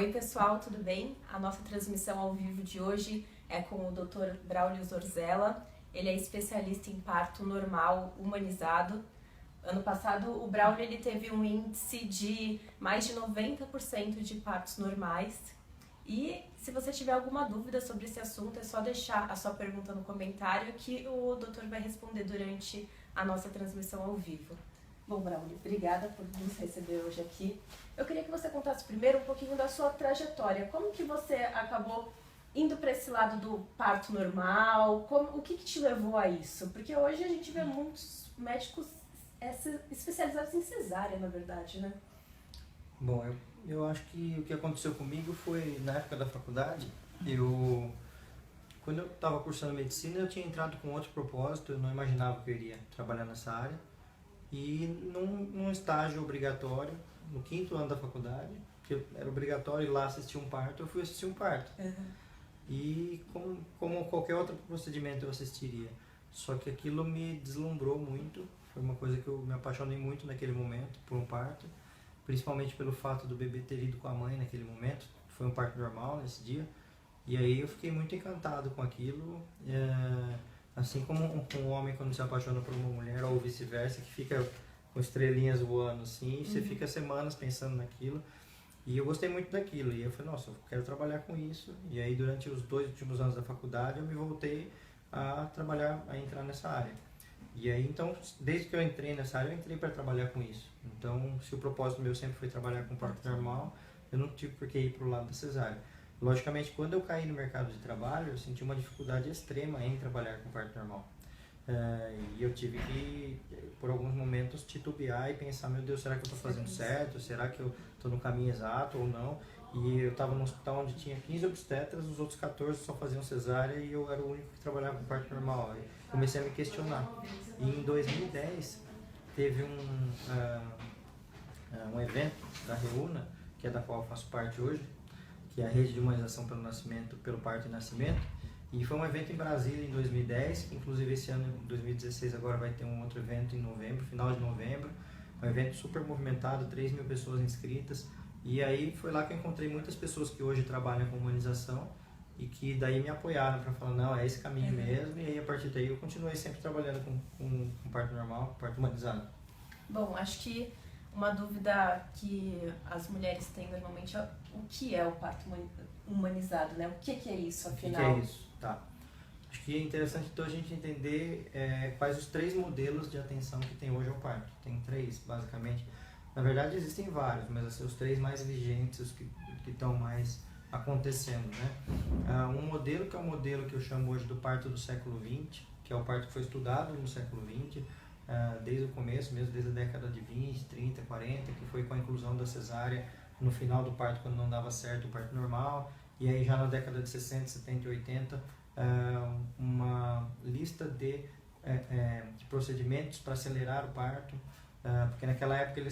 Oi pessoal, tudo bem? A nossa transmissão ao vivo de hoje é com o Dr. Braulio Zorzella. Ele é especialista em parto normal humanizado. Ano passado o Braulio ele teve um índice de mais de 90% de partos normais. E se você tiver alguma dúvida sobre esse assunto, é só deixar a sua pergunta no comentário que o doutor vai responder durante a nossa transmissão ao vivo. Bom, Braulio, obrigada por nos receber hoje aqui. Eu queria que você contasse primeiro um pouquinho da sua trajetória. Como que você acabou indo para esse lado do parto normal? O que te levou a isso? Porque hoje a gente vê muitos médicos especializados em cesárea, na verdade, né? Bom, eu acho que o que aconteceu comigo foi, na época da faculdade, quando eu estava cursando medicina, eu tinha entrado com outro propósito, eu não imaginava que eu iria trabalhar nessa área. E num estágio obrigatório, no 5º ano da faculdade, que era obrigatório ir lá assistir um parto, eu fui assistir um parto. Uhum. E como qualquer outro procedimento eu assistiria. Só que aquilo me deslumbrou muito, foi uma coisa que eu me apaixonei muito naquele momento, por um parto. Principalmente pelo fato do bebê ter ido com a mãe naquele momento, foi um parto normal nesse dia. E aí eu fiquei muito encantado com aquilo. Assim como um homem quando se apaixona por uma mulher ou vice-versa, que fica com estrelinhas voando assim, você fica semanas pensando naquilo. E eu gostei muito daquilo, e eu falei, nossa, eu quero trabalhar com isso. E aí durante os 2 últimos anos da faculdade eu me voltei a trabalhar, a entrar nessa área. E aí então, desde que eu entrei nessa área, eu entrei para trabalhar com isso. Então, se o propósito meu sempre foi trabalhar com parto normal, eu não tive por que ir para o lado da cesárea. Logicamente, quando eu caí no mercado de trabalho, eu senti uma dificuldade extrema em trabalhar com parto normal. E eu tive que, por alguns momentos, titubear e pensar, meu Deus, será que eu estou fazendo certo? Será que eu estou no caminho exato ou não? E eu estava num hospital onde tinha 15 obstetras, os outros 14 só faziam cesárea e eu era o único que trabalhava com parto normal. Aí comecei a me questionar. E em 2010, teve um evento da Reúna, que é da qual eu faço parte hoje, que é a Rede de Humanização pelo Parto e Nascimento, e foi um evento em Brasília em 2010, inclusive esse ano, em 2016, agora vai ter um outro evento em novembro, final de novembro, um evento super movimentado, 3.000 pessoas inscritas, e aí foi lá que eu encontrei muitas pessoas que hoje trabalham com humanização e que daí me apoiaram para falar, não, é esse caminho mesmo, e aí a partir daí eu continuei sempre trabalhando com parto normal, parto humanizado. Bom, acho que uma dúvida que as mulheres têm normalmente é o que é o parto humanizado, né? O que é isso, afinal? O que é isso? Tá. Acho que é interessante então a gente entender quais os 3 modelos de atenção que tem hoje ao parto. Tem 3, basicamente. Na verdade existem vários, mas assim, os 3 mais vigentes, os que estão mais acontecendo, né? Um modelo que é o modelo que eu chamo hoje do parto do século XX, que é o parto que foi estudado no século XX, desde o começo, mesmo desde a década de 20, 30, 40, que foi com a inclusão da cesárea no final do parto, quando não dava certo o parto normal, e aí já na década de 60, 70 e 80, uma lista de procedimentos para acelerar o parto, porque naquela época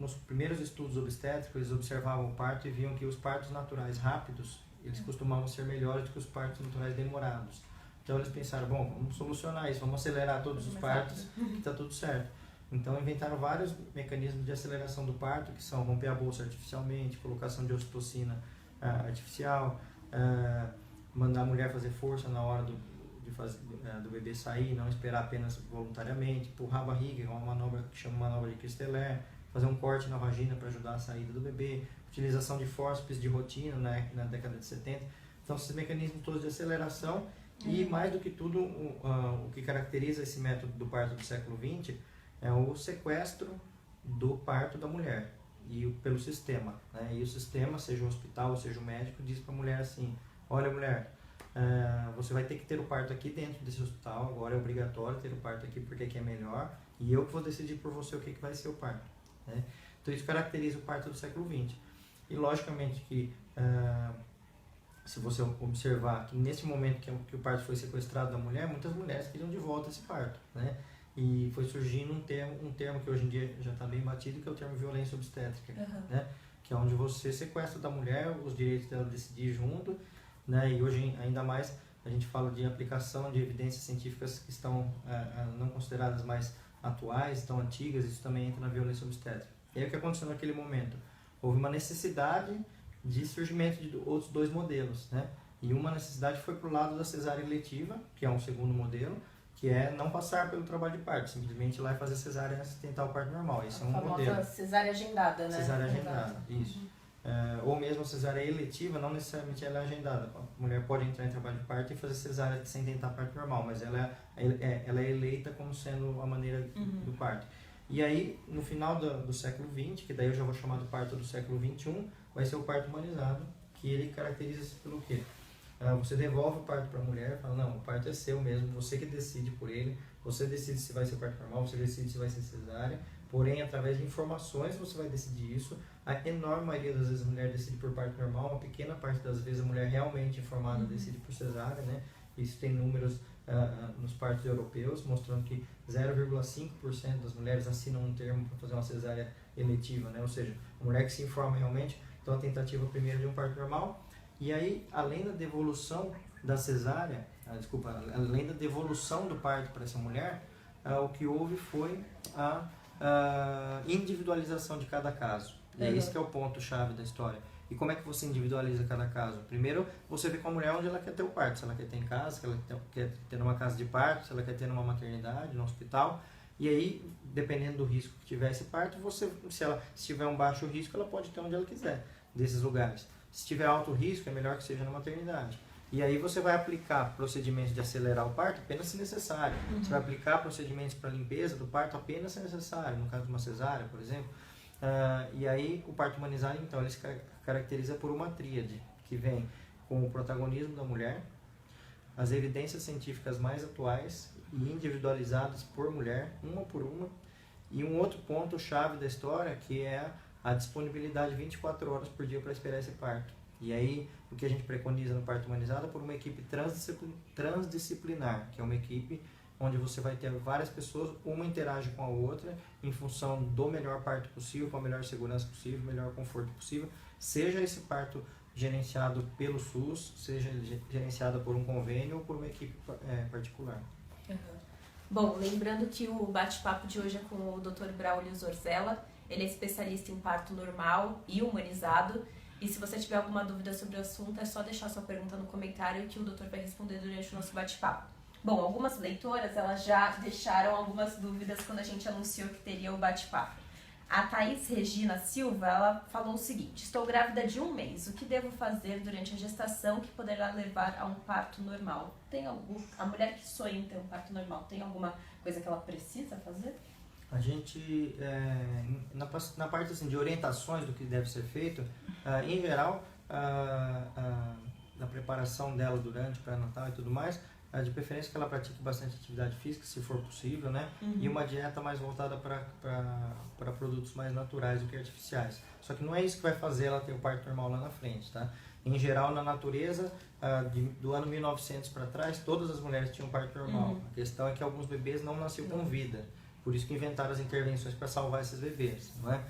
nos primeiros estudos obstétricos, eles observavam o parto e viam que os partos naturais rápidos, eles costumavam ser melhores do que os partos naturais demorados. Então eles pensaram, bom, vamos solucionar isso, vamos acelerar todos os partos, que está tudo certo. Então inventaram vários mecanismos de aceleração do parto, que são romper a bolsa artificialmente, colocação de ocitocina artificial, mandar a mulher fazer força na hora do bebê sair, não esperar apenas voluntariamente, empurrar a barriga, uma manobra que chama manobra de Christeler, fazer um corte na vagina para ajudar a saída do bebê, utilização de fórceps de rotina na década de 70. Então esses mecanismos todos de aceleração. E mais do que tudo, o que caracteriza esse método do parto do século XX é o sequestro do parto da mulher pelo sistema, né? E o sistema, seja o hospital ou seja o médico, diz para a mulher assim, olha mulher, você vai ter que ter o parto aqui dentro desse hospital, agora é obrigatório ter o parto aqui porque aqui é melhor, e eu que vou decidir por você o que vai ser o parto, né? Então isso caracteriza o parto do século XX. E logicamente que se você observar que nesse momento que o parto foi sequestrado da mulher, muitas mulheres queriam de volta esse parto, né? E foi surgindo um termo que hoje em dia já está bem batido, que é o termo violência obstétrica, né? Que é onde você sequestra da mulher os direitos dela decidir junto, né? E hoje ainda mais a gente fala de aplicação de evidências científicas que estão não consideradas mais atuais, estão antigas, isso também entra na violência obstétrica. E aí o que aconteceu naquele momento? Houve uma necessidade de surgimento de outros dois modelos, né? E uma necessidade foi para o lado da cesárea eletiva, que é um segundo modelo, que é não passar pelo trabalho de parto, simplesmente ir lá e fazer cesárea antes de tentar o parto normal. Esse é um modelo. A famosa cesárea agendada, né? Cesárea agendada, isso. Ou mesmo a cesárea eletiva, não necessariamente ela é agendada. A mulher pode entrar em trabalho de parto e fazer cesárea sem tentar parto normal, mas ela é eleita como sendo a maneira do parto. E aí, no final do século XX, que daí eu já vou chamar do parto do século XXI, vai ser o parto humanizado, que ele caracteriza-se pelo quê? Você devolve o parto para a mulher, fala, não, o parto é seu mesmo, você que decide por ele, você decide se vai ser parto normal, você decide se vai ser cesárea, porém, através de informações você vai decidir isso. A enorme maioria das vezes a mulher decide por parto normal, uma pequena parte das vezes a mulher realmente informada decide por cesárea, né? Isso tem números nos partos europeus, mostrando que 0,5% das mulheres assinam um termo para fazer uma cesárea eletiva, né? Ou seja, a mulher que se informa realmente, então a tentativa primeiro de um parto normal. E aí, além da devolução da cesárea, além da devolução do parto para essa mulher, o que houve foi a individualização de cada caso. E é esse que é o ponto-chave da história. E como é que você individualiza cada caso? Primeiro, você vê com a mulher onde ela quer ter o parto. Se ela quer ter em casa, se ela quer ter numa casa de parto, se ela quer ter numa maternidade, num hospital. E aí, dependendo do risco que tiver esse parto, se tiver um baixo risco, ela pode ter onde ela quiser, desses lugares. Se tiver alto risco, é melhor que seja na maternidade. E aí você vai aplicar procedimentos de acelerar o parto apenas se necessário. Você vai aplicar procedimentos para limpeza do parto apenas se necessário, no caso de uma cesárea, por exemplo. E aí o parto humanizado, então, ele se caracteriza por uma tríade, que vem com o protagonismo da mulher, as evidências científicas mais atuais e individualizadas por mulher, uma por uma, e um outro ponto-chave da história, que é a disponibilidade 24 horas por dia para esperar esse parto. E aí, o que a gente preconiza no parto humanizado é por uma equipe transdisciplinar, que é uma equipe onde você vai ter várias pessoas, uma interage com a outra em função do melhor parto possível, com a melhor segurança possível, melhor conforto possível, seja esse parto gerenciado pelo SUS, seja gerenciado por um convênio ou por uma equipe particular. Bom, lembrando que o bate-papo de hoje é com o Dr. Braulio Zorzella. Ele é especialista em parto normal e humanizado. E se você tiver alguma dúvida sobre o assunto, é só deixar sua pergunta no comentário que o doutor vai responder durante o nosso bate-papo. Bom, algumas leitoras, elas já deixaram algumas dúvidas quando a gente anunciou que teria o bate-papo. A Thaís Regina Silva, ela falou o seguinte: estou grávida de 1 mês, o que devo fazer durante a gestação que poderá levar a um parto normal? A mulher que sonha em ter um parto normal, tem alguma coisa que ela precisa fazer? A gente, na parte assim, de orientações do que deve ser feito, em geral, na preparação dela durante o pré-natal e tudo mais, de preferência que ela pratique bastante atividade física, se for possível, né? E uma dieta mais voltada para produtos mais naturais do que artificiais. Só que não é isso que vai fazer ela ter o parto normal lá na frente, tá? Em geral, na natureza, do ano 1900 para trás, todas as mulheres tinham parto normal. A questão é que alguns bebês não nasciam com vida. Por isso que inventaram as intervenções para salvar esses bebês, não é?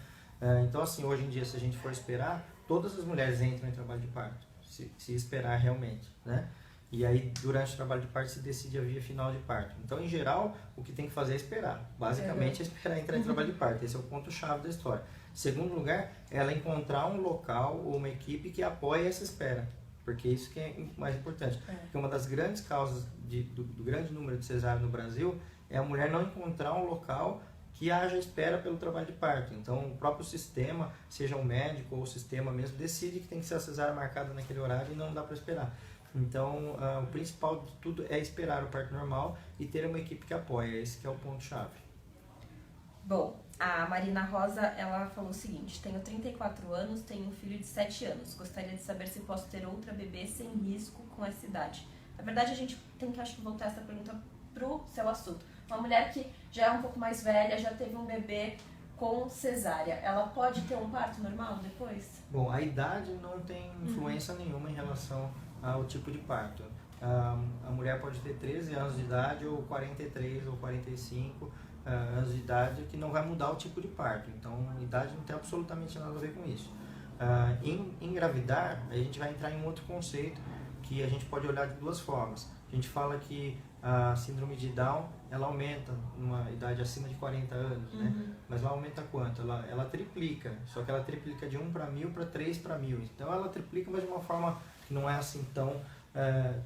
Então, assim, hoje em dia, se a gente for esperar, todas as mulheres entram em trabalho de parto, se esperar realmente, né? E aí, durante o trabalho de parto, se decide a via final de parto. Então, em geral, o que tem que fazer é esperar. Basicamente, é esperar entrar em trabalho de parto. Esse é o ponto-chave da história. Segundo lugar, ela encontrar um local ou uma equipe que apoie essa espera. Porque isso que é mais importante. Porque uma das grandes causas do grande número de cesáreas no Brasil é a mulher não encontrar um local que haja espera pelo trabalho de parto. Então, o próprio sistema, seja o médico ou o sistema mesmo, decide que tem que ser a cesárea marcada naquele horário e não dá para esperar. Então, o principal de tudo é esperar o parto normal e ter uma equipe que apoia. Esse que é o ponto-chave. Bom, a Marina Rosa, ela falou o seguinte: tenho 34 anos, tenho um filho de 7 anos. Gostaria de saber se posso ter outra bebê sem risco com essa idade. Na verdade, a gente tem que, acho que, voltar essa pergunta pro seu assunto. Uma mulher que já é um pouco mais velha, já teve um bebê com cesárea, ela pode ter um parto normal depois? Bom, a idade não tem influência nenhuma em relação ao tipo de parto. A mulher pode ter 13 anos de idade, ou 43, ou 45 anos de idade, que não vai mudar o tipo de parto. Então, a idade não tem absolutamente nada a ver com isso. Em engravidar, a gente vai entrar em um outro conceito que a gente pode olhar de duas formas. A gente fala que a síndrome de Down, ela aumenta numa idade acima de 40 anos, né? Mas ela aumenta quanto? Ela triplica, só que ela triplica de 1 para 1000 para 3 para 1000. Então ela triplica, mas de uma forma que não é assim tão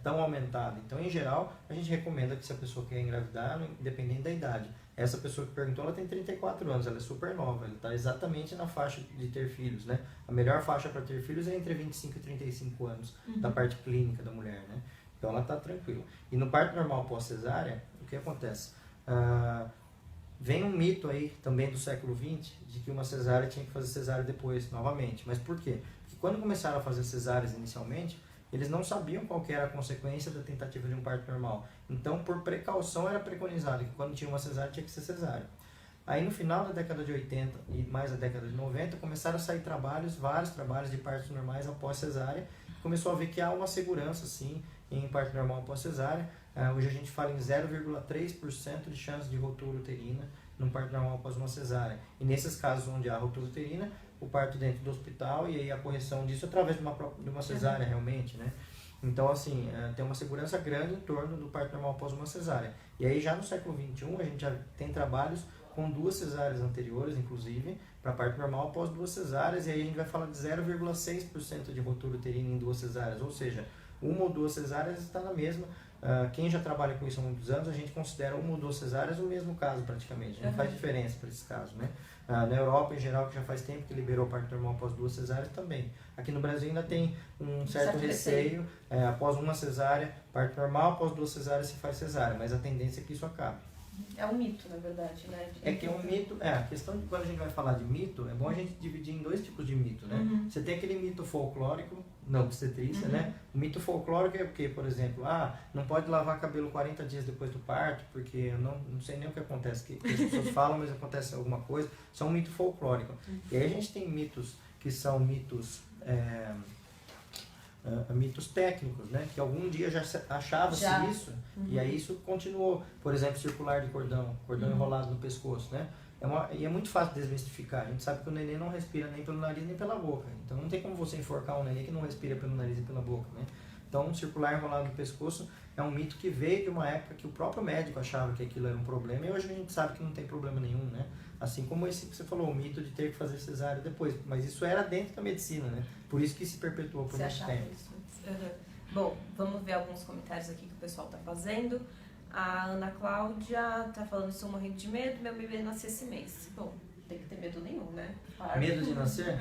aumentada. Então, em geral, a gente recomenda que se a pessoa quer engravidar, independente da idade. Essa pessoa que perguntou, ela tem 34 anos, ela é super nova, ela está exatamente na faixa de ter filhos, né? A melhor faixa para ter filhos é entre 25 e 35 anos, da parte clínica da mulher, né? Então ela está tranquila. E no parto normal pós-cesárea, o que acontece? Vem um mito aí também do século XX de que uma cesárea tinha que fazer cesárea depois, novamente. Mas por quê? Porque quando começaram a fazer cesáreas inicialmente, eles não sabiam qual que era a consequência da tentativa de um parto normal. Então, por precaução, era preconizado que quando tinha uma cesárea, tinha que ser cesárea. Aí, no final da década de 80 e mais a década de 90, começaram a sair vários trabalhos de partos normais após cesárea. Começou a ver que há uma segurança, sim, em parto normal após cesárea. Hoje a gente fala em 0,3% de chance de ruptura uterina no parto normal após uma cesárea. E nesses casos onde há ruptura uterina, o parto dentro do hospital e aí a correção disso através de uma cesárea realmente, né? Então, assim, tem uma segurança grande em torno do parto normal após uma cesárea. E aí já no século XXI a gente já tem trabalhos com 2 cesáreas anteriores, inclusive, para parto normal após 2 cesáreas, e aí a gente vai falar de 0,6% de ruptura uterina em 2 cesáreas, ou seja, 1 ou 2 cesáreas está na mesma. Quem já trabalha com isso há muitos anos, a gente considera 1 ou 2 cesáreas o mesmo caso praticamente, não faz diferença para esse caso, né? Na Europa, em geral, que já faz tempo que liberou o parto normal após 2 cesáreas também. Aqui no Brasil ainda tem um certo receio, após uma cesárea, parto normal, após 2 cesáreas se faz cesárea, mas a tendência é que isso acabe. É um mito, na verdade, né? É que é um mito, a questão de quando a gente vai falar de mito, é bom a gente dividir em 2 tipos de mito, né? Você tem aquele mito folclórico, na obstetrícia, né? O mito folclórico é o quê? Por exemplo, não pode lavar cabelo 40 dias depois do parto, porque eu não sei nem o que acontece, que as pessoas falam, mas acontece alguma coisa. Isso é um mito folclórico. E aí a gente tem mitos que são mitos... mitos técnicos, né? Que algum dia já achava-se isso, e aí isso continuou. Por exemplo, circular de cordão enrolado no pescoço, né? E é muito fácil desmistificar. A gente sabe que o neném não respira nem pelo nariz nem pela boca. Então não tem como você enforcar um neném que não respira pelo nariz e pela boca, né? Então, circular enrolado no pescoço é um mito que veio de uma época que o próprio médico achava que aquilo era um problema, e hoje a gente sabe que não tem problema nenhum, né? Assim como esse que você falou, o mito de ter que fazer cesárea depois. Mas isso era dentro da medicina, né? Por isso que se perpetuou por muito tempo. Isso. Bom, vamos ver alguns comentários aqui que o pessoal está fazendo. A Ana Cláudia está falando: estou morrendo de medo, meu bebê nasceu esse mês. Bom, não tem que ter medo nenhum, né? Claro. Medo de nascer?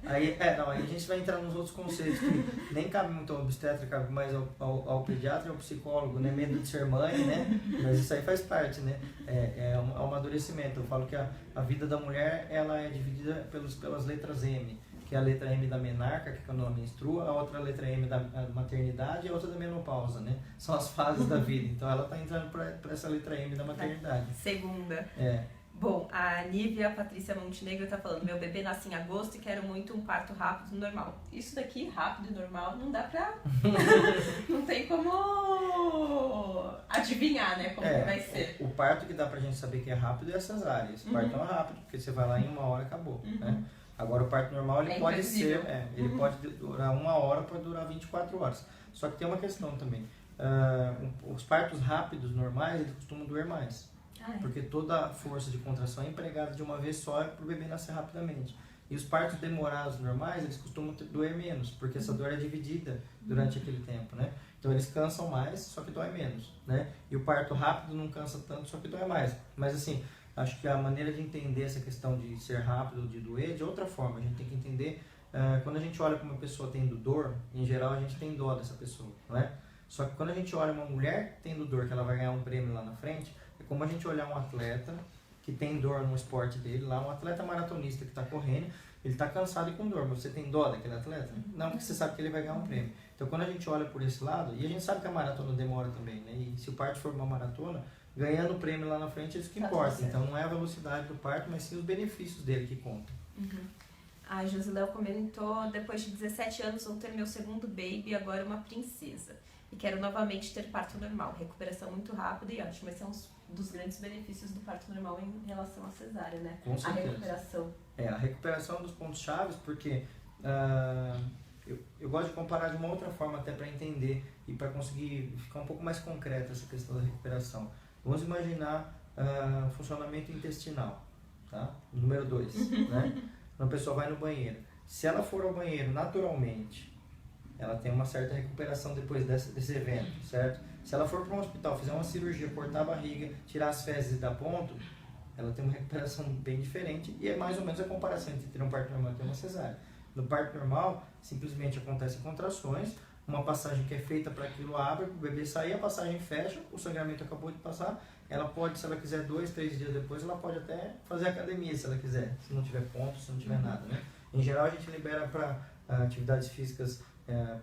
Aí a gente vai entrar nos outros conceitos que nem cabe muito ao obstetra, cabe mais ao pediatra e ao psicólogo, né? Medo de ser mãe, né? Mas isso aí faz parte, né? É um amadurecimento. Eu falo que a vida da mulher, ela é dividida pelas letras M, que é a letra M da menarca, que é quando ela menstrua, a outra letra M da maternidade e a outra da menopausa, né? São as fases da vida. Então ela está entrando para essa letra M da maternidade. Segunda. Bom, a Nívia Patrícia Montenegro está falando: meu bebê nasce em agosto e quero muito um parto rápido normal. Isso daqui, rápido e normal, não dá pra... não tem como adivinhar, né, como que vai ser. O parto que dá pra gente saber que é rápido é a cesárea. Esse parto é rápido, porque você vai lá em 1 hora e acabou, né? Agora o parto normal ele pode ser, ele pode durar 1 hora, pode durar 24 horas. Só que tem uma questão também. Os partos rápidos normais, eles costumam doer mais. Porque toda a força de contração é empregada de uma vez só para o bebê nascer rapidamente. E os partos demorados normais, eles costumam doer menos, porque essa dor é dividida durante aquele tempo, né? Então eles cansam mais, só que dói menos, né? E o parto rápido não cansa tanto, só que dói mais. Mas assim, acho que a maneira de entender essa questão de ser rápido ou de doer é de outra forma. A gente tem que entender, quando a gente olha para uma pessoa tendo dor, em geral a gente tem dó dessa pessoa, não é? Só que quando a gente olha uma mulher tendo dor, que ela vai ganhar um prêmio lá na frente, é como a gente olhar um atleta que tem dor no esporte dele, lá um atleta maratonista que está correndo, ele está cansado e com dor, mas você tem dó daquele atleta? Não, porque você sabe que ele vai ganhar um prêmio. Então quando a gente olha por esse lado, e a gente sabe que a maratona demora também, né? E se o parto for uma maratona, ganhando o prêmio lá na frente é isso que importa. Então não é a velocidade do parto, mas sim os benefícios dele que contam. A Josiléu comentou: depois de 17 anos vou ter meu segundo baby, agora uma princesa. E quero novamente ter parto normal. Recuperação muito rápida e ótima. Esse é um dos grandes benefícios do parto normal em relação à cesárea, né? Com certeza. A recuperação. A recuperação é um dos pontos chaves, porque eu gosto de comparar de uma outra forma até para entender e para conseguir ficar um pouco mais concreta essa questão da recuperação. Vamos imaginar funcionamento intestinal, tá? Número 2, né? Uma pessoa vai no banheiro. Se ela for ao banheiro naturalmente, ela tem uma certa recuperação depois desse evento, certo? Se ela for para um hospital, fizer uma cirurgia, cortar a barriga, tirar as fezes e dar ponto, ela tem uma recuperação bem diferente e é mais ou menos a comparação entre ter um parto normal e ter uma cesárea. No parto normal, simplesmente acontecem contrações, uma passagem que é feita para aquilo abre, o bebê sair, a passagem fecha, o sangramento acabou de passar, ela pode, se ela quiser 2, 3 dias depois, ela pode até fazer academia se ela quiser, se não tiver ponto, se não tiver nada, né? Em geral, a gente libera para atividades físicas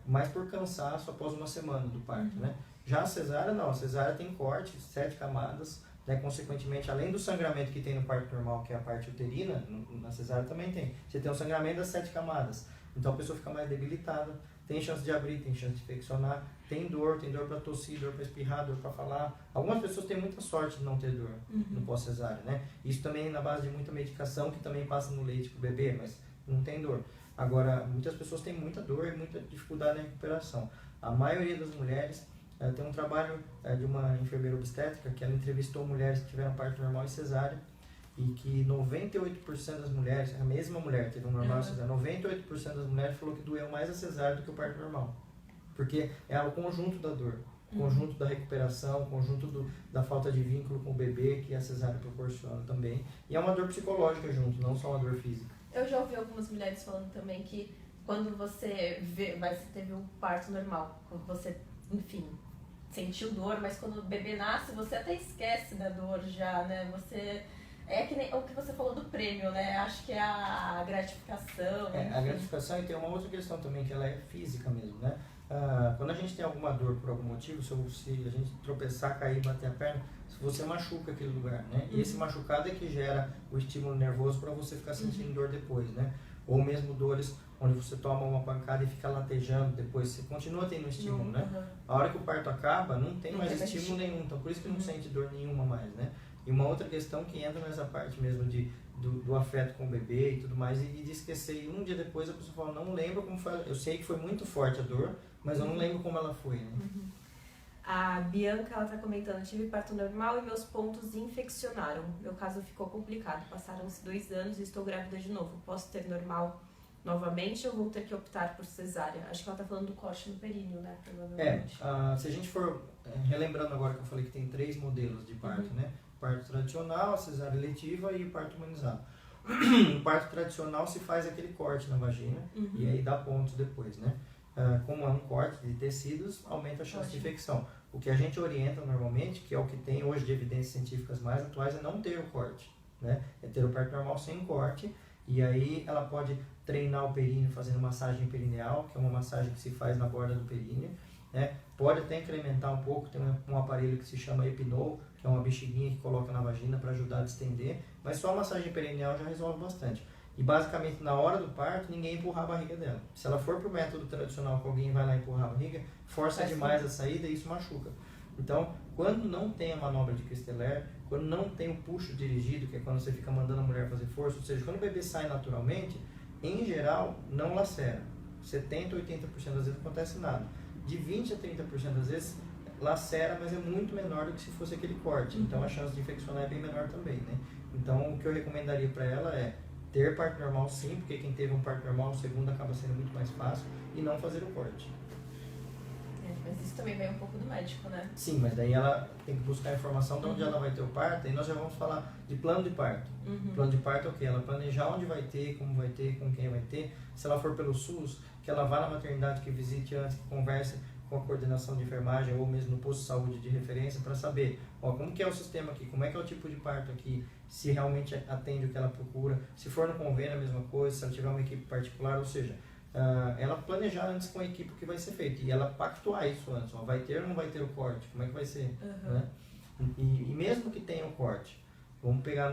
mais por cansaço após uma semana do parto, né? Já a cesárea, não. A cesárea tem corte, 7 camadas, né? Consequentemente, além do sangramento que tem no parto normal, que é a parte uterina, na cesárea também tem. Você tem um sangramento das 7 camadas. Então, a pessoa fica mais debilitada, tem chance de abrir, tem chance de infeccionar, tem dor para tossir, dor para espirrar, dor para falar. Algumas pessoas têm muita sorte de não ter dor no pós-cesárea, né? Isso também na base de muita medicação, que também passa no leite pro bebê, mas não tem dor. Agora, muitas pessoas têm muita dor e muita dificuldade na recuperação. A maioria das mulheres tem um trabalho de uma enfermeira obstétrica que ela entrevistou mulheres que tiveram parto normal e cesárea e que 98% das mulheres, a mesma mulher teve um normal e cesárea, 98% das mulheres falou que doeu mais a cesárea do que o parto normal. Porque é o conjunto da dor, o conjunto da recuperação, o conjunto da falta de vínculo com o bebê que a cesárea proporciona também. E é uma dor psicológica junto, não só uma dor física. Eu já ouvi algumas mulheres falando também que quando você teve um parto normal, você, enfim, sentiu dor, mas quando o bebê nasce, você até esquece da dor já, né? Você... É que nem o que você falou do prêmio, né? Acho que é a gratificação. A gratificação, e tem uma outra questão também, que ela é física mesmo, né? Quando a gente tem alguma dor por algum motivo, se a gente tropeçar, cair, bater a perna, você machuca aquele lugar, né? E esse machucado é que gera o estímulo nervoso para você ficar sentindo dor depois, né? Ou mesmo dores onde você toma uma pancada e fica latejando depois, você continua tendo estímulo, né? A hora que o parto acaba, não tem mais estímulo nenhum, então por isso que não sente dor nenhuma mais, né? E uma outra questão que entra nessa parte mesmo do afeto com o bebê e tudo mais, e de esquecer, e um dia depois a pessoa fala, não lembro como foi, eu sei que foi muito forte a dor, mas eu não lembro como ela foi, né? A Bianca, ela tá comentando, tive parto normal e meus pontos infeccionaram. Meu caso ficou complicado, passaram-se 2 anos e estou grávida de novo. Posso ter normal novamente ou vou ter que optar por cesárea? Acho que ela tá falando do corte no períneo, né? Provavelmente. Se a gente for relembrando agora que eu falei que tem 3 modelos de parto, né? Parto tradicional, a cesárea eletiva e o parto humanizado. No parto tradicional se faz aquele corte na vagina e aí dá pontos depois, né? Como é um corte de tecidos, aumenta a chance de infecção. O que a gente orienta normalmente, que é o que tem hoje de evidências científicas mais atuais, é não ter o corte, né? É ter o parto normal sem corte, e aí ela pode treinar o períneo fazendo massagem perineal, que é uma massagem que se faz na borda do períneo, né? Pode até incrementar um pouco, tem um aparelho que se chama Epinol, que é uma bexiguinha que coloca na vagina para ajudar a distender, mas só a massagem perineal já resolve bastante. E basicamente na hora do parto, ninguém empurrar a barriga dela. Se ela for pro método tradicional que alguém vai lá empurrar a barriga, força demais a saída e isso machuca. Então, quando não tem a manobra de Christeler, quando não tem o puxo dirigido, que é quando você fica mandando a mulher fazer força, ou seja, quando o bebê sai naturalmente, em geral, não lacera. 70% 80% das vezes não acontece nada. De 20% a 30% das vezes lacera, mas é muito menor do que se fosse aquele corte. Então a chance de infeccionar é bem menor também, né? Então o que eu recomendaria para ela é ter parto normal sim, porque quem teve um parto normal, o segundo acaba sendo muito mais fácil, e não fazer o corte. Mas isso também vem um pouco do médico, né? Sim, mas daí ela tem que buscar a informação de onde ela vai ter o parto, e nós já vamos falar de plano de parto. Plano de parto é o quê? Ela planejar onde vai ter, como vai ter, com quem vai ter. Se ela for pelo SUS, que ela vá na maternidade, que visite antes, que converse com a coordenação de enfermagem ou mesmo no posto de saúde de referência para saber como que é o sistema aqui, como é que é o tipo de parto aqui, se realmente atende o que ela procura, se for no convênio a mesma coisa, se ela tiver uma equipe particular, ou seja, ela planejar antes com a equipe o que vai ser feito e ela pactuar isso antes, vai ter ou não vai ter o corte, como é que vai ser, né? E mesmo que tenha o corte, vamos pegar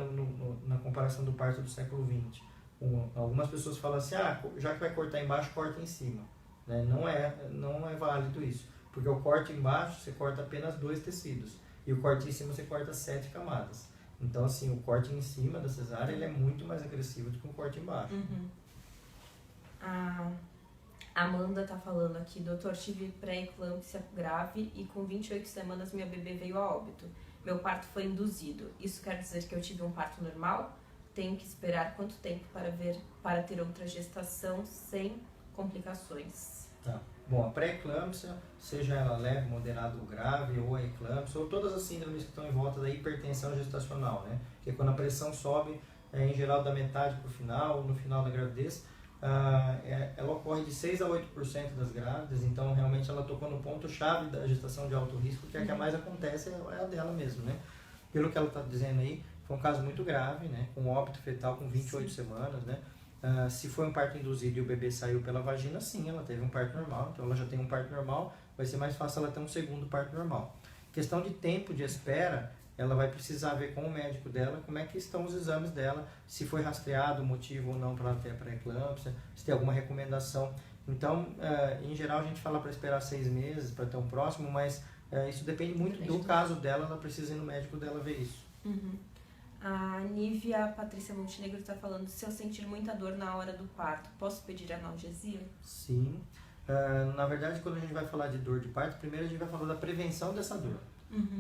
na comparação do parto do século XX, algumas pessoas falam assim, já que vai cortar embaixo, corta em cima. Né? Não é válido isso, porque o corte embaixo você corta apenas 2 tecidos e o corte em cima você corta 7 camadas. Então assim, o corte em cima da cesárea ele é muito mais agressivo do que o corte embaixo. A Amanda tá falando aqui, doutor, tive pré-eclâmpsia grave e com 28 semanas minha bebê veio a óbito. Meu parto foi induzido. Isso quer dizer que eu tive um parto normal? Tenho que esperar quanto tempo para ter outra gestação sem complicações? Tá. Bom, a pré-eclâmpsia, seja ela leve, moderada ou grave, ou a eclâmpsia, ou todas as síndromes que estão em volta da hipertensão gestacional, né? Que é quando a pressão sobe, em geral da metade para o final, no final da gravidez, ela ocorre de 6 a 8% das grávidas, então realmente ela tocou no ponto-chave da gestação de alto risco, que é a que mais acontece, é a dela mesmo, né? Pelo que ela está dizendo aí, foi um caso muito grave, né? Com óbito fetal com 28 semanas, né? Se foi um parto induzido e o bebê saiu pela vagina, sim, ela teve um parto normal, então ela já tem um parto normal, vai ser mais fácil ela ter um segundo parto normal. Questão de tempo de espera, ela vai precisar ver com o médico dela como é que estão os exames dela, se foi rastreado o motivo ou não para ela ter a pré-eclâmpsia, se tem alguma recomendação. Então, em geral, a gente fala para esperar 6 meses para ter um próximo, mas isso depende muito do caso dela, ela precisa ir no médico dela ver isso. Uhum. A Nívia Patrícia Montenegro está falando, se eu sentir muita dor na hora do parto, posso pedir analgesia? Sim. Na verdade, quando a gente vai falar de dor de parto, primeiro a gente vai falar da prevenção dessa dor.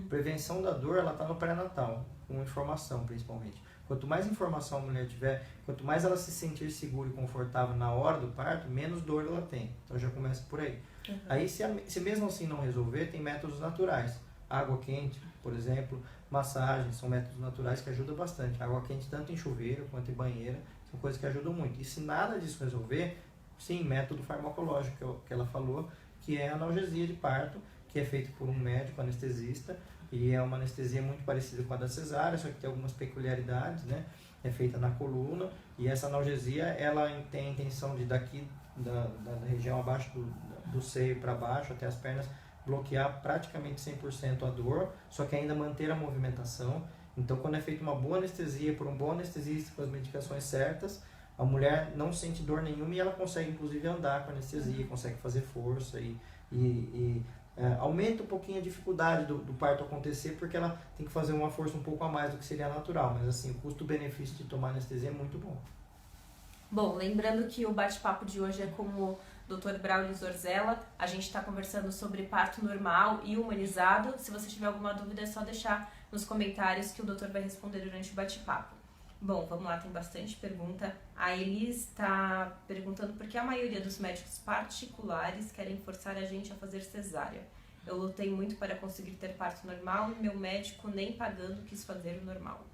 Prevenção da dor, ela está no pré-natal, com informação principalmente. Quanto mais informação a mulher tiver, quanto mais ela se sentir segura e confortável na hora do parto, menos dor ela tem. Então já começa por aí. Aí se mesmo assim não resolver, tem métodos naturais. Água quente, por exemplo, massagem, são métodos naturais que ajudam bastante. Água quente tanto em chuveiro quanto em banheira, são coisas que ajudam muito. E se nada disso resolver, sim, método farmacológico, que ela falou, que é a analgesia de parto, que é feito por um médico anestesista, e é uma anestesia muito parecida com a da cesárea, só que tem algumas peculiaridades, né? É feita na coluna, e essa analgesia, ela tem a intenção de daqui, da região abaixo do seio para baixo, até as pernas, bloquear praticamente 100% a dor, só que ainda manter a movimentação. Então, quando é feita uma boa anestesia por um bom anestesista com as medicações certas, a mulher não sente dor nenhuma e ela consegue inclusive andar com anestesia, consegue fazer força e aumenta um pouquinho a dificuldade do parto acontecer, porque ela tem que fazer uma força um pouco a mais do que seria natural, mas assim, o custo-benefício de tomar anestesia é muito bom. Bom, lembrando que o bate-papo de hoje é com o Dr. Braulio Zorzella. A gente está conversando sobre parto normal e humanizado. Se você tiver alguma dúvida, é só deixar nos comentários que o doutor vai responder durante o bate-papo. Bom, vamos lá, tem bastante pergunta. A Elis está perguntando por que a maioria dos médicos particulares querem forçar a gente a fazer cesárea. Eu lutei muito para conseguir ter parto normal e meu médico nem pagando quis fazer o normal.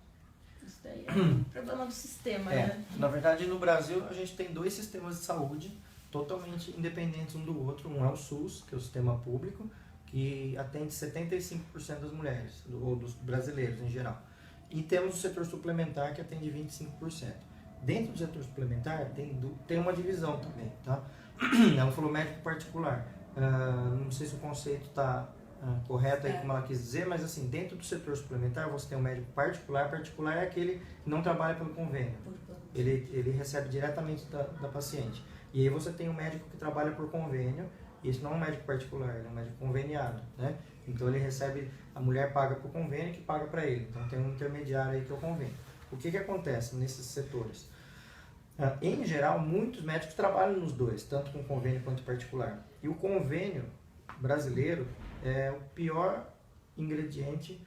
Isso daí é um problema do sistema, né? Na verdade, no Brasil, a gente tem 2 sistemas de saúde totalmente independentes um do outro. Um é o SUS, que é o sistema público, que atende 75% das mulheres, ou dos brasileiros em geral. E temos o setor suplementar, que atende 25%. Dentro do setor suplementar, tem uma divisão também, tá? Ela falou médico particular. Não sei se o conceito está correto aí, como ela quis dizer, mas assim, dentro do setor suplementar, você tem um médico particular. Particular é aquele que não trabalha pelo convênio. Ele recebe diretamente da paciente. E aí você tem um médico que trabalha por convênio, e esse não é um médico particular, ele é um médico conveniado, né? Então ele recebe, a mulher paga por convênio que paga para ele. Então tem um intermediário aí que é o convênio. O que acontece nesses setores? Em geral, muitos médicos trabalham nos dois, tanto com convênio quanto particular. E o convênio brasileiro é o pior ingrediente,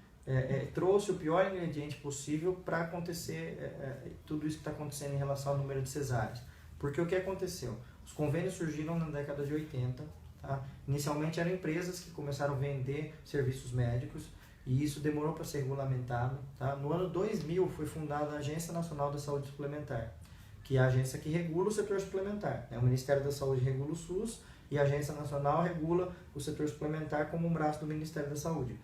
trouxe o pior ingrediente possível para acontecer tudo isso que está acontecendo em relação ao número de cesáreas. Porque o que aconteceu? Os convênios surgiram na década de 80. Tá? Inicialmente eram empresas que começaram a vender serviços médicos e isso demorou para ser regulamentado. Tá? No ano 2000 foi fundada a Agência Nacional da Saúde Suplementar, que é a agência que regula o setor suplementar. Né? O Ministério da Saúde regula o SUS e a Agência Nacional regula o setor suplementar como um braço do Ministério da Saúde.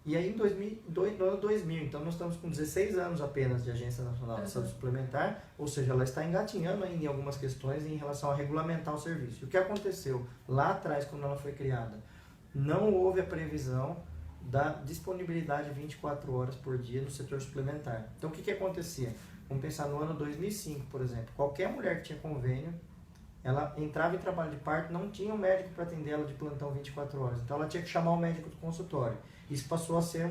E aí no ano 2000, então nós estamos com 16 anos apenas de Agência Nacional da Saúde Suplementar, ou seja, ela está engatinhando ainda em algumas questões em relação a regulamentar o serviço. E o que aconteceu lá atrás, quando ela foi criada? Não houve a previsão da disponibilidade 24 horas por dia no setor suplementar. Então o que acontecia? Vamos pensar no ano 2005, por exemplo. Qualquer mulher que tinha convênio, ela entrava em trabalho de parto, não tinha um médico para atender ela de plantão 24 horas. Então ela tinha que chamar o médico do consultório. Isso passou a ser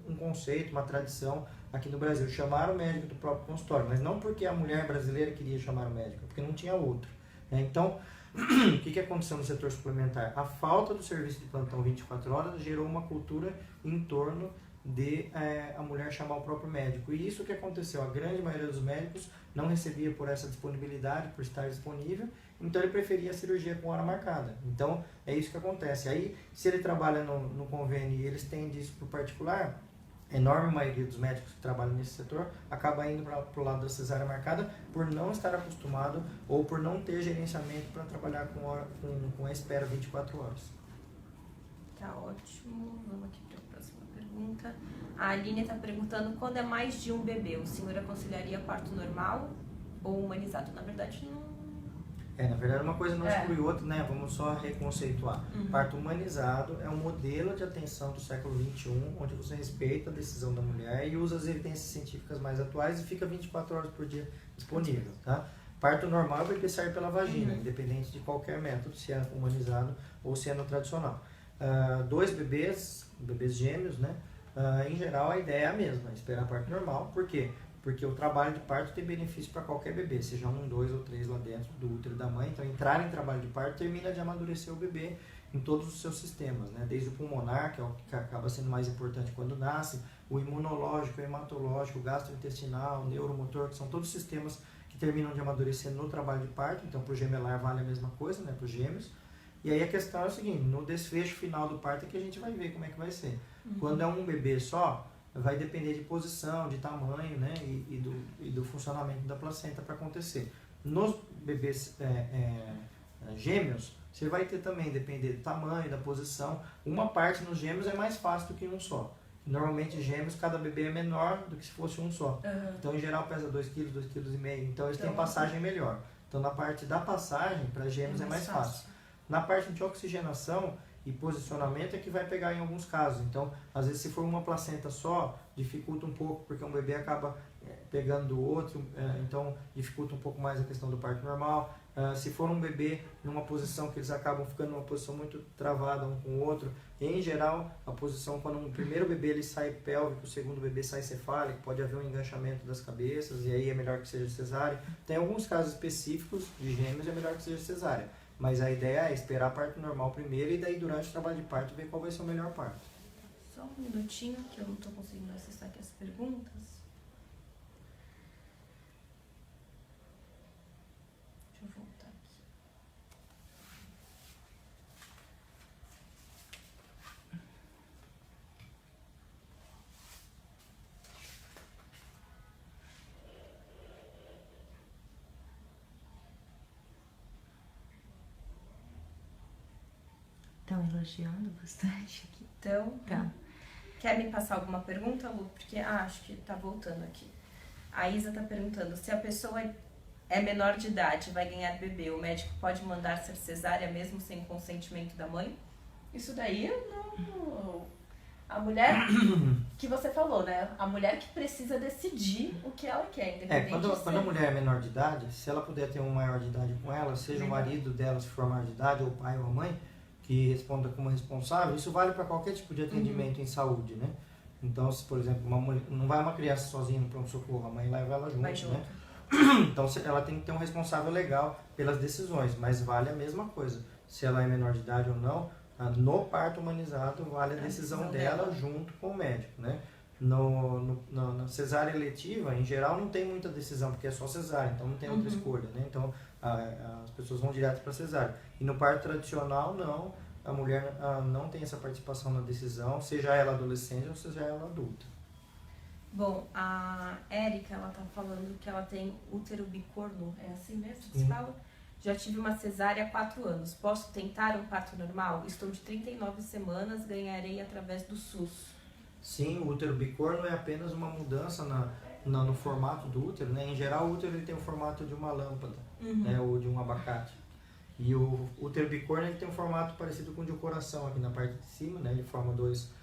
um conceito, uma tradição aqui no Brasil. Chamar o médico do próprio consultório. Mas não porque a mulher brasileira queria chamar o médico, porque não tinha outro. Né? Então, O que aconteceu no setor suplementar? A falta do serviço de plantão 24 horas gerou uma cultura em torno de a mulher chamar o próprio médico. E isso que aconteceu, a grande maioria dos médicos não recebia por essa disponibilidade, por estar disponível, então ele preferia a cirurgia com hora marcada. Então é isso que acontece. Aí, se ele trabalha no convênio e eles têm disso para o particular, a enorme maioria dos médicos que trabalham nesse setor acaba indo para o lado da cesárea marcada por não estar acostumado ou por não ter gerenciamento para trabalhar com a espera 24 horas. Tá ótimo. Vamos aqui para a próxima pergunta. A Aline está perguntando quando é mais de um bebê, o senhor aconselharia parto normal ou humanizado? Na verdade, não... Na verdade, uma coisa não exclui outra, né? Vamos só reconceituar. Parto humanizado é um modelo de atenção do século XXI, onde você respeita a decisão da mulher e usa as evidências científicas mais atuais e fica 24 horas por dia disponível, tá? Parto normal, o bebê sai pela vagina, independente de qualquer método, se é humanizado ou se é no tradicional. 2 bebês gêmeos, né? Em geral, a ideia é a mesma, esperar parto normal. Por quê? Porque o trabalho de parto tem benefício para qualquer bebê, seja 1, 2 ou 3 lá dentro do útero da mãe. Então, entrar em trabalho de parto termina de amadurecer o bebê em todos os seus sistemas, né? Desde o pulmonar, que é o que acaba sendo mais importante quando nasce, o imunológico, o hematológico, o gastrointestinal, o neuromotor, que são todos sistemas que terminam de amadurecer no trabalho de parto. Então, para o gemelar vale a mesma coisa, né? Para os gêmeos. E aí a questão é o seguinte, no desfecho final do parto é que a gente vai ver como é que vai ser. Quando é um bebê só, vai depender de posição, de tamanho, né, e do funcionamento da placenta para acontecer. Nos bebês gêmeos, você vai ter também, depender do tamanho, da posição. Uma parte nos gêmeos é mais fácil do que um só. Normalmente gêmeos, cada bebê é menor do que se fosse um só. Então, em geral, pesa 2 kg, 2,5 kg. Então, eles têm passagem melhor. Então, na parte da passagem, para gêmeos é mais fácil. Na parte de oxigenação e posicionamento é que vai pegar em alguns casos. Então, às vezes, se for uma placenta só, dificulta um pouco, porque um bebê acaba pegando do outro, então dificulta um pouco mais a questão do parto normal. Se for um bebê numa posição que eles acabam ficando numa posição muito travada um com o outro, em geral, a posição, quando o primeiro bebê ele sai pélvico, o segundo bebê sai cefálico, pode haver um enganchamento das cabeças, e aí é melhor que seja cesárea. Tem alguns casos específicos de gêmeos, é melhor que seja cesárea. Mas a ideia é esperar parto normal primeiro e daí durante o trabalho de parto ver qual vai ser o melhor parto. Só um minutinho que eu não estou conseguindo acessar aqui as perguntas. Deixa eu voltar aqui. Estão elogiando bastante aqui. Então, Tá. Quer me passar alguma pergunta, Lu? Porque acho que tá voltando aqui. A Isa tá perguntando, se a pessoa é menor de idade, vai ganhar bebê, o médico pode mandar ser cesárea mesmo sem consentimento da mãe? Isso daí não... A mulher que você falou, né? A mulher que precisa decidir o que ela quer, independente quando a mulher é menor de idade, se ela puder ter um maior de idade com ela, seja o marido dela, se for maior de idade, ou o pai ou a mãe, que responda como responsável, isso vale para qualquer tipo de atendimento em saúde, né? Então, se, por exemplo, uma mulher, não vai uma criança sozinha no pronto-socorro, a mãe leva ela junto, né? Então, ela tem que ter um responsável legal pelas decisões, mas vale a mesma coisa. Se ela é menor de idade ou não, no parto humanizado vale a decisão dela junto com o médico, né? Na cesárea eletiva, em geral, não tem muita decisão, porque é só cesárea, então não tem outra escolha, né? Então, as pessoas vão direto para cesárea. E no parto tradicional, não, a mulher não tem essa participação na decisão, seja ela adolescente ou seja ela adulta. Bom, a Érica, ela tá falando que ela tem útero bicorno, é assim mesmo que se fala? Já tive uma cesárea há 4 anos. Posso tentar um parto normal? Estou de 39 semanas, ganharei através do SUS. Sim, o útero bicorno é apenas uma mudança no formato do útero, né? Em geral, o útero ele tem o formato de uma lâmpada, né? Ou de um abacate. E o útero bicorno ele tem um formato parecido com o de um coração aqui na parte de cima, né? Ele forma 2.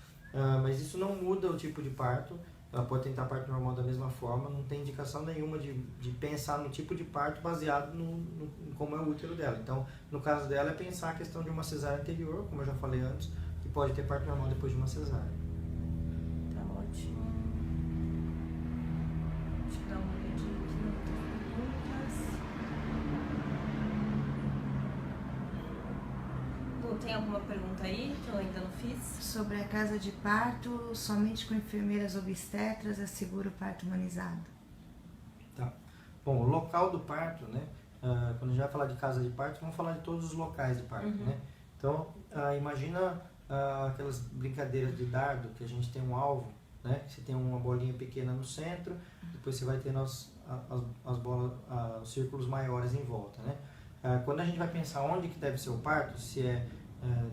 Mas isso não muda o tipo de parto. Ela pode tentar parto normal da mesma forma, não tem indicação nenhuma de pensar no tipo de parto baseado no como é o útero dela. Então, no caso dela, é pensar a questão de uma cesárea anterior, como eu já falei antes, que pode ter parto normal depois de uma cesárea. Tá ótimo. Deixa eu dar uma olhadinha aqui nas outras perguntas. tem alguma pergunta aí que eu ainda não fiz? Sobre a casa de parto, somente com enfermeiras obstetras assegura o parto humanizado. Tá. Bom, o local do parto, né? Quando a gente vai falar de casa de parto, vamos falar de todos os locais de parto, né? Então, imagina aquelas brincadeiras de dardo, que a gente tem um alvo, né? Você tem uma bolinha pequena no centro, depois você vai tendo as bolas, os círculos maiores em volta, né? Quando a gente vai pensar onde que deve ser o parto, se é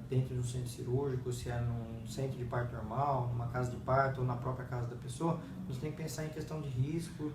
dentro de um centro cirúrgico, se é num centro de parto normal, numa casa de parto ou na própria casa da pessoa, você tem que pensar em questão de risco,